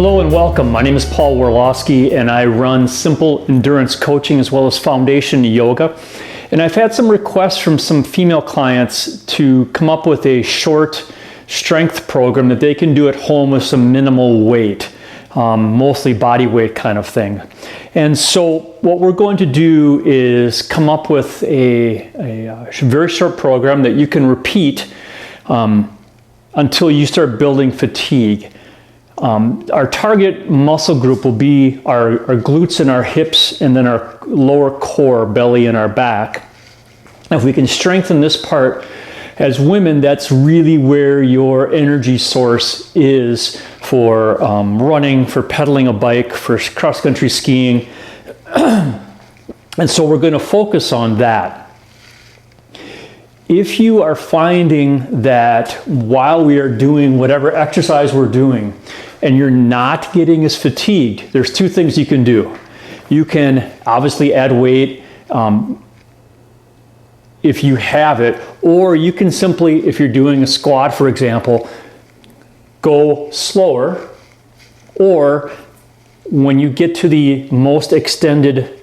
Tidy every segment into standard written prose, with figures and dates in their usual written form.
Hello and welcome. My name is Paul Worlowski and I run Simple Endurance Coaching as well as Foundation Yoga. And I've had some requests from some female clients to come up with a short strength program that they can do at home with some minimal weight, mostly body weight kind of thing. And so what we're going to do is come up with a very short program that you can repeat until you start building fatigue. Our target muscle group will be our glutes and our hips, and then our lower core, belly and our back. If we can strengthen this part as women, that's really where your energy source is for running, for pedaling a bike, for cross-country skiing. And so we're going to focus on that. If you are finding that while we are doing whatever exercise we're doing and you're not getting as fatigued, there's two things you can do. You can obviously add weight if you have it, or you can simply, if you're doing a squat, for example, go slower, or when you get to the most extended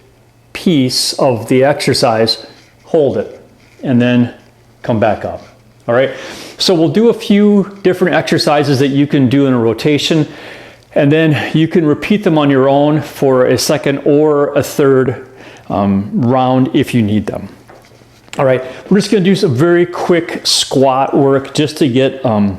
piece of the exercise, hold it and then come back up. All right, so we'll do a few different exercises that you can do in a rotation, and then you can repeat them on your own for a second or a third round if you need them. All right, we're just going to do some very quick squat work just to get a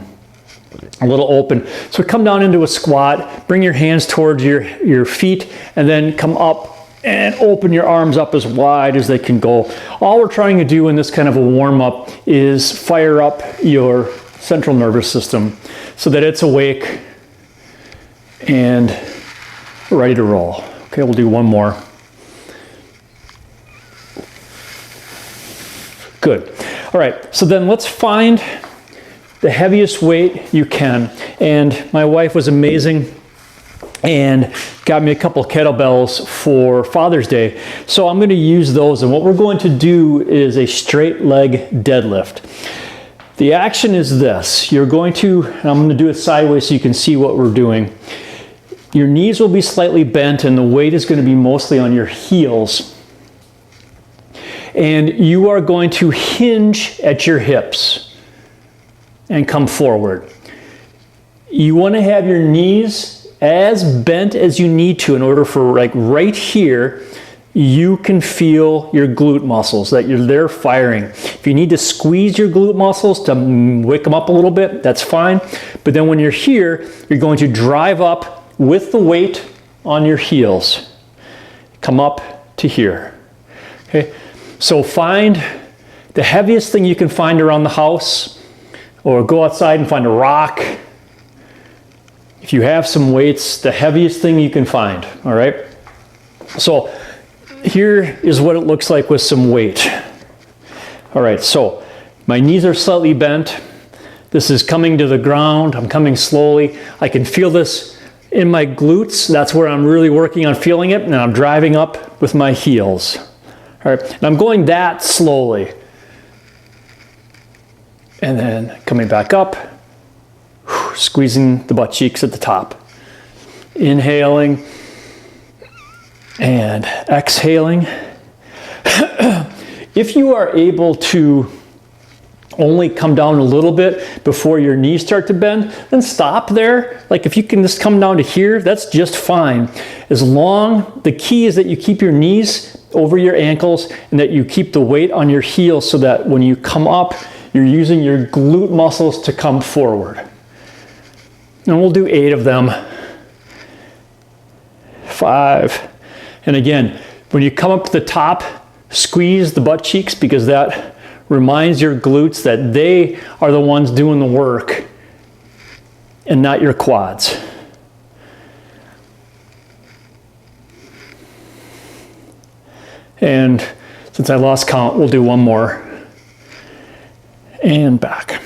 little open. So come down into a squat, bring your hands towards your feet, and then come up and open your arms up as wide as they can go. All we're trying to do in this kind of a warm-up is fire up your central nervous system so that it's awake and ready to roll. Okay, we'll do one more. Good. All right, so then let's find the heaviest weight you can. And my wife was amazing and got me a couple kettlebells for Father's Day. So I'm going to use those, and what we're going to do is a straight leg deadlift. The action is this. You're going to, and I'm going to do it sideways so you can see what we're doing. Your knees will be slightly bent and the weight is going to be mostly on your heels. And you are going to hinge at your hips and come forward. You want to have your knees as bent as you need to in order for, like right here, you can feel your glute muscles, that they're firing. If you need to squeeze your glute muscles to wake them up a little bit, that's fine. But then when you're here, you're going to drive up with the weight on your heels. Come up to here. Okay, so find the heaviest thing you can find around the house, or go outside and find a rock. If you have some weights, the heaviest thing you can find, all right? So here is what it looks like with some weight. All right, so my knees are slightly bent. This is coming to the ground. I'm coming slowly. I can feel this in my glutes. That's where I'm really working on feeling it, and I'm driving up with my heels. All right, and I'm going that slowly. And then coming back up. Squeezing the butt cheeks at the top. Inhaling and exhaling. If you are able to only come down a little bit before your knees start to bend, then stop there. Like if you can just come down to here, that's just fine. The key is that you keep your knees over your ankles and that you keep the weight on your heels so that when you come up, you're using your glute muscles to come forward. And we'll do 8 of them. 5. And again, when you come up to the top, squeeze the butt cheeks because that reminds your glutes that they are the ones doing the work and not your quads. And since I lost count, we'll do one more. And back.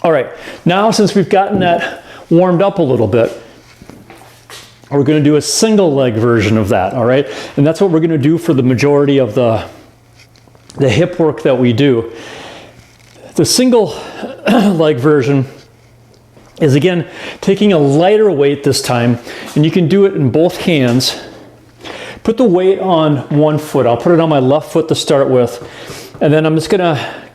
All right, now since we've gotten that warmed up a little bit, we're going to do a single leg version of that, all right? And that's what we're going to do for the majority of the hip work that we do. The single leg version is again, taking a lighter weight this time, and you can do it in both hands. Put the weight on one foot. I'll put it on my left foot to start with, and then I'm just gonna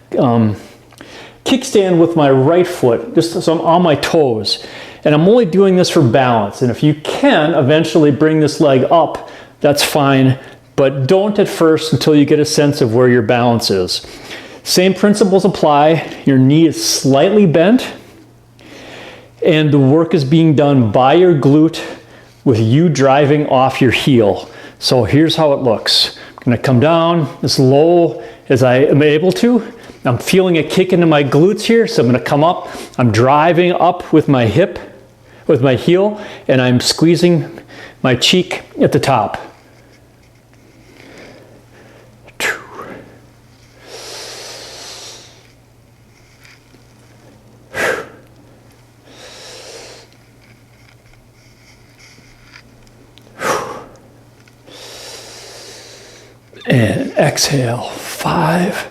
kickstand with my right foot, just so I'm on my toes. And I'm only doing this for balance. And if you can eventually bring this leg up, that's fine, but don't at first until you get a sense of where your balance is. Same principles apply. Your knee is slightly bent, and the work is being done by your glute with you driving off your heel. So here's how it looks. I'm gonna come down as low as I am able to. I'm feeling a kick into my glutes here, so I'm gonna come up. I'm driving up with my hip, with my heel, and I'm squeezing my cheek at the top. And exhale, 5,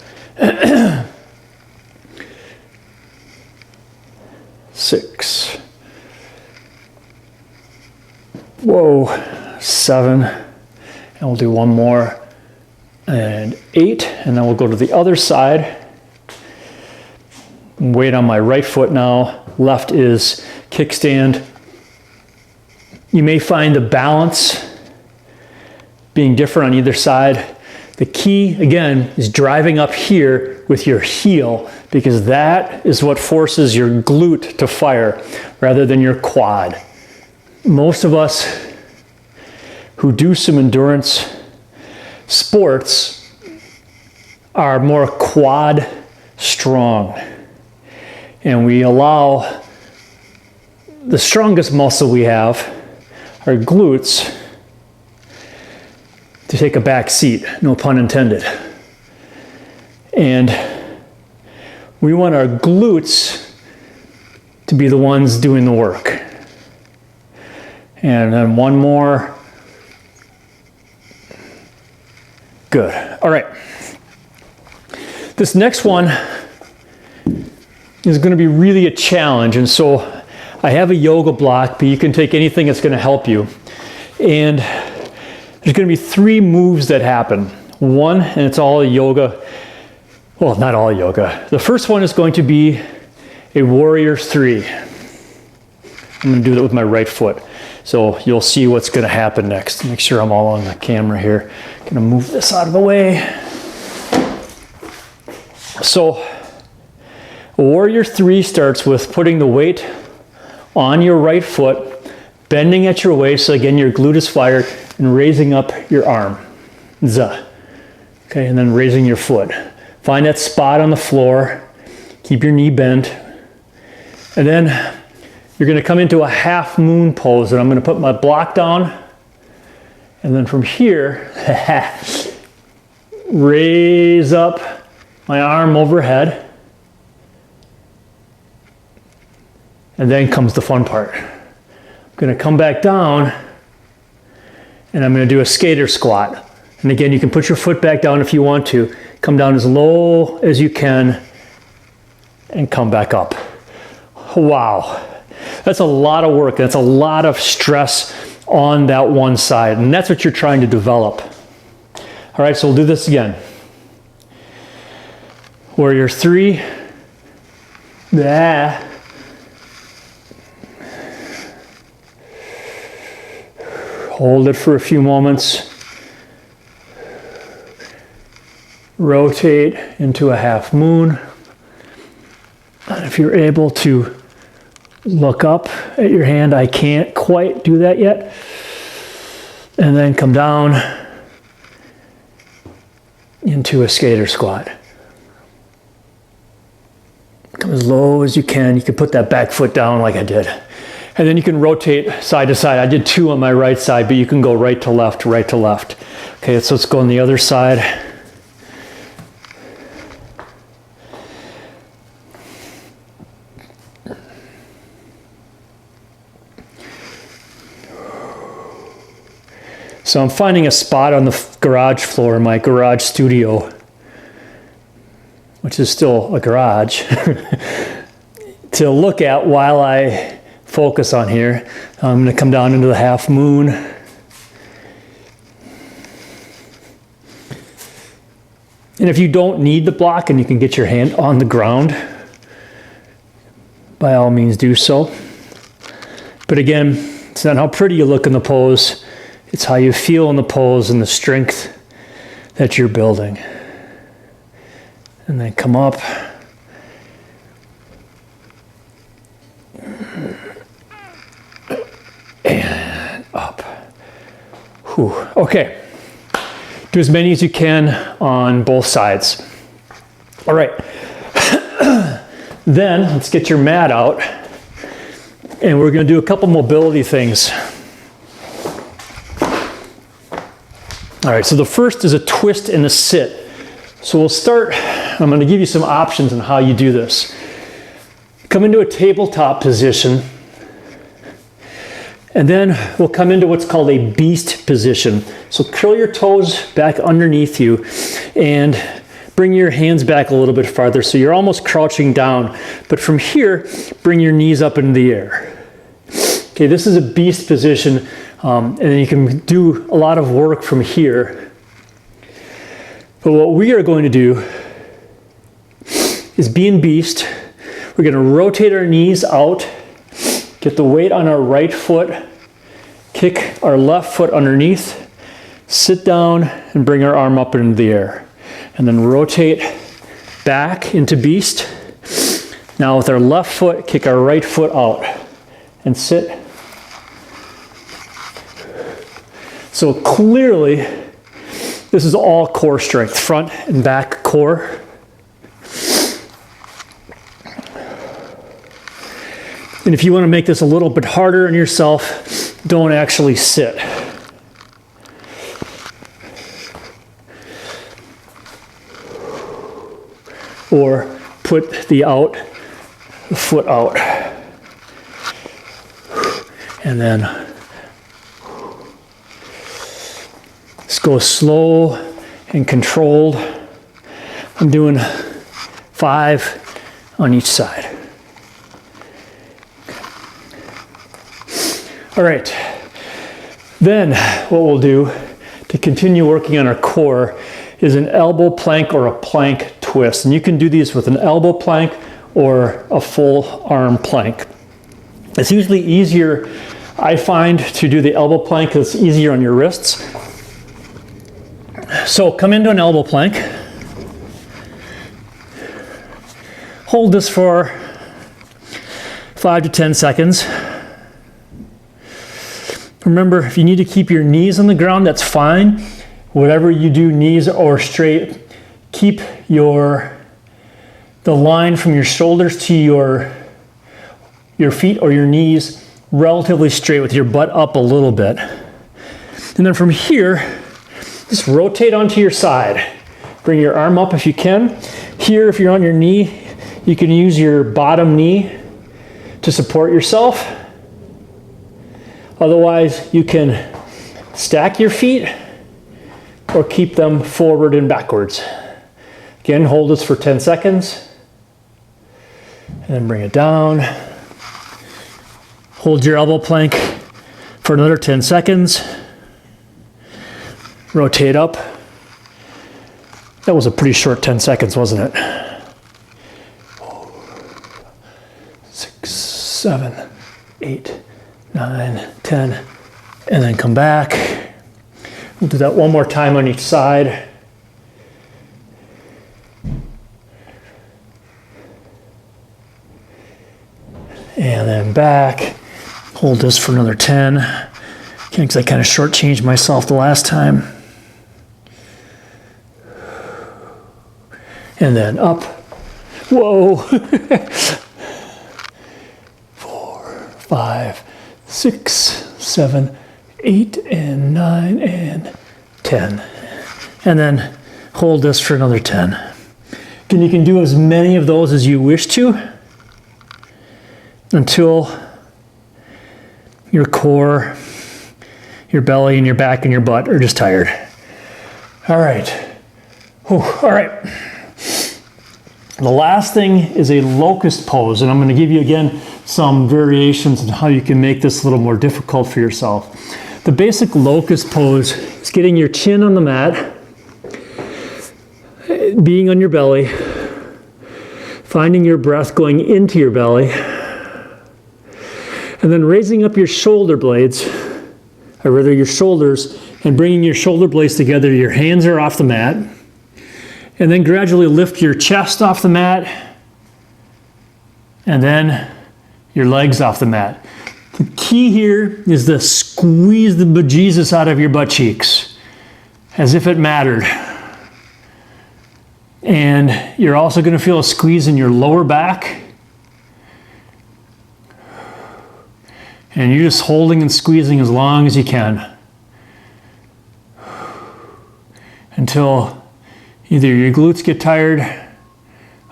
6, whoa, 7, and we'll do one more, and 8, and then we'll go to the other side. Weight on my right foot now, left is kickstand. You may find the balance being different on either side. The key, again, is driving up here with your heel, because that is what forces your glute to fire rather than your quad. Most of us who do some endurance sports are more quad strong, and we allow the strongest muscle we have, our glutes, to take a back seat, no pun intended. And we want our glutes to be the ones doing the work. And then one more. Good. All right. This next one is going to be really a challenge. And so I have a yoga block, but you can take anything that's going to help you. And there's going to be 3 moves that happen. One, and it's all yoga. Well, not all yoga. The first one is going to be a warrior 3. I'm going to do that with my right foot. So you'll see what's going to happen next. Make sure I'm all on the camera here. Going to move this out of the way. So a warrior 3 starts with putting the weight on your right foot, bending at your waist, so again your glute is fired, and raising up your arm. Za. Okay, and then raising your foot. Find that spot on the floor. Keep your knee bent. And then you're going to come into a half moon pose, and I'm going to put my block down. And then from here, raise up my arm overhead. And then comes the fun part. I'm going to come back down, and I'm going to do a skater squat. And again, you can put your foot back down if you want to. Come down as low as you can and come back up. Wow. That's a lot of work. That's a lot of stress on that one side. And that's what you're trying to develop. All right, so we'll do this again. Warrior 3. Yeah. Hold it for a few moments. Rotate into a half moon. And if you're able to look up at your hand, I can't quite do that yet. And then come down into a skater squat. Come as low as you can. You can put that back foot down like I did. And then you can rotate side to side. I did 2 on my right side, but you can go right to left, right to left. Okay, so let's go on the other side. So I'm finding a spot on the garage floor in my garage studio, which is still a garage, to look at while I focus on here. I'm going to come down into the half moon. And if you don't need the block and you can get your hand on the ground, by all means do so. But again, it's not how pretty you look in the pose, it's how you feel in the pose and the strength that you're building. And then come up. And up. Whew. Okay. Do as many as you can on both sides. All right. Then let's get your mat out. And we're going to do a couple mobility things. All right, so the first is a twist and a sit. So we'll start, I'm going to give you some options on how you do this. Come into a tabletop position, and then we'll come into what's called a beast position. So curl your toes back underneath you and bring your hands back a little bit farther so you're almost crouching down. But from here, bring your knees up into the air. Okay, this is a beast position, and you can do a lot of work from here. But what we are going to do is be in beast. We're going to rotate our knees out, get the weight on our right foot, kick our left foot underneath, sit down and bring our arm up into the air. And then rotate back into beast. Now with our left foot, kick our right foot out and sit. So clearly, this is all core strength, front and back core. And if you want to make this a little bit harder on yourself, don't actually sit. Or put the foot out. And then just go slow and controlled. I'm doing 5 on each side. All right. Then what we'll do to continue working on our core is an elbow plank or a plank twist. And you can do these with an elbow plank or a full arm plank. It's usually easier, I find, to do the elbow plank because it's easier on your wrists. So come into an elbow plank. Hold this for 5 to 10 seconds. Remember, if you need to keep your knees on the ground, that's fine. Whatever you do, knees or straight, keep the line from your shoulders to your feet or your knees relatively straight with your butt up a little bit. And then from here, just rotate onto your side. Bring your arm up if you can. Here, if you're on your knee, you can use your bottom knee to support yourself. Otherwise, you can stack your feet or keep them forward and backwards. Again, hold this for 10 seconds. And then bring it down. Hold your elbow plank for another 10 seconds. Rotate up. That was a pretty short 10 seconds, wasn't it? 6, 7, 8, 9, 10. And then come back. We'll do that one more time on each side. And then back. Hold this for another 10. Because I kind of shortchanged myself the last time. And then up. Whoa. 4, 5, 6, 7, 8, and 9, and 10. And then hold this for another 10. And you can do as many of those as you wish to until your core, your belly, and your back, and your butt are just tired. All right. Whew. All right. The last thing is a locust pose, and I'm going to give you again some variations on how you can make this a little more difficult for yourself. The basic locust pose is getting your chin on the mat, being on your belly, finding your breath going into your belly, and then raising up your shoulder blades, or rather your shoulders, and bringing your shoulder blades together. Your hands are off the mat. And then gradually lift your chest off the mat, and then your legs off the mat. The key here is to squeeze the bejesus out of your butt cheeks, as if it mattered. And you're also going to feel a squeeze in your lower back. And you're just holding and squeezing as long as you can, until either your glutes get tired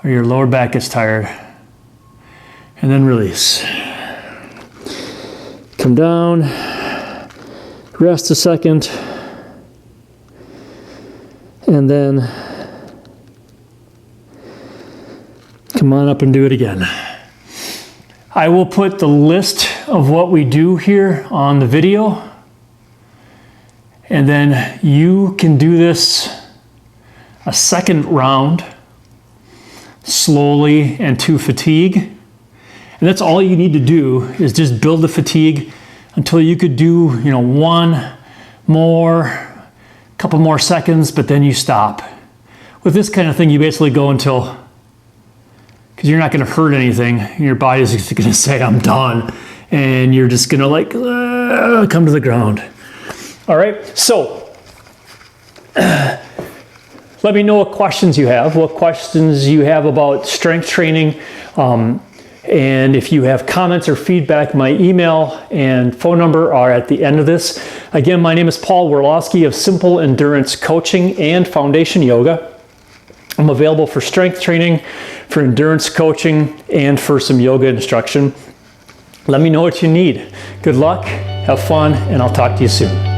or your lower back gets tired. And then release. Come down, rest a second, and then come on up and do it again. I will put the list of what we do here on the video, and then you can do this a second round slowly and to fatigue. And that's all you need to do, is just build the fatigue until you could do, one more, couple more seconds, but then you stop. With this kind of thing, you basically go until, because you're not going to hurt anything, your body's just going to say, I'm done. And you're just going to come to the ground. All right, so let me know what questions you have about strength training. And if you have comments or feedback, my email and phone number are at the end of this. Again, my name is Paul Werlowski of Simple Endurance Coaching and Foundation Yoga. I'm available for strength training, for endurance coaching, and for some yoga instruction. Let me know what you need. Good luck, have fun, and I'll talk to you soon.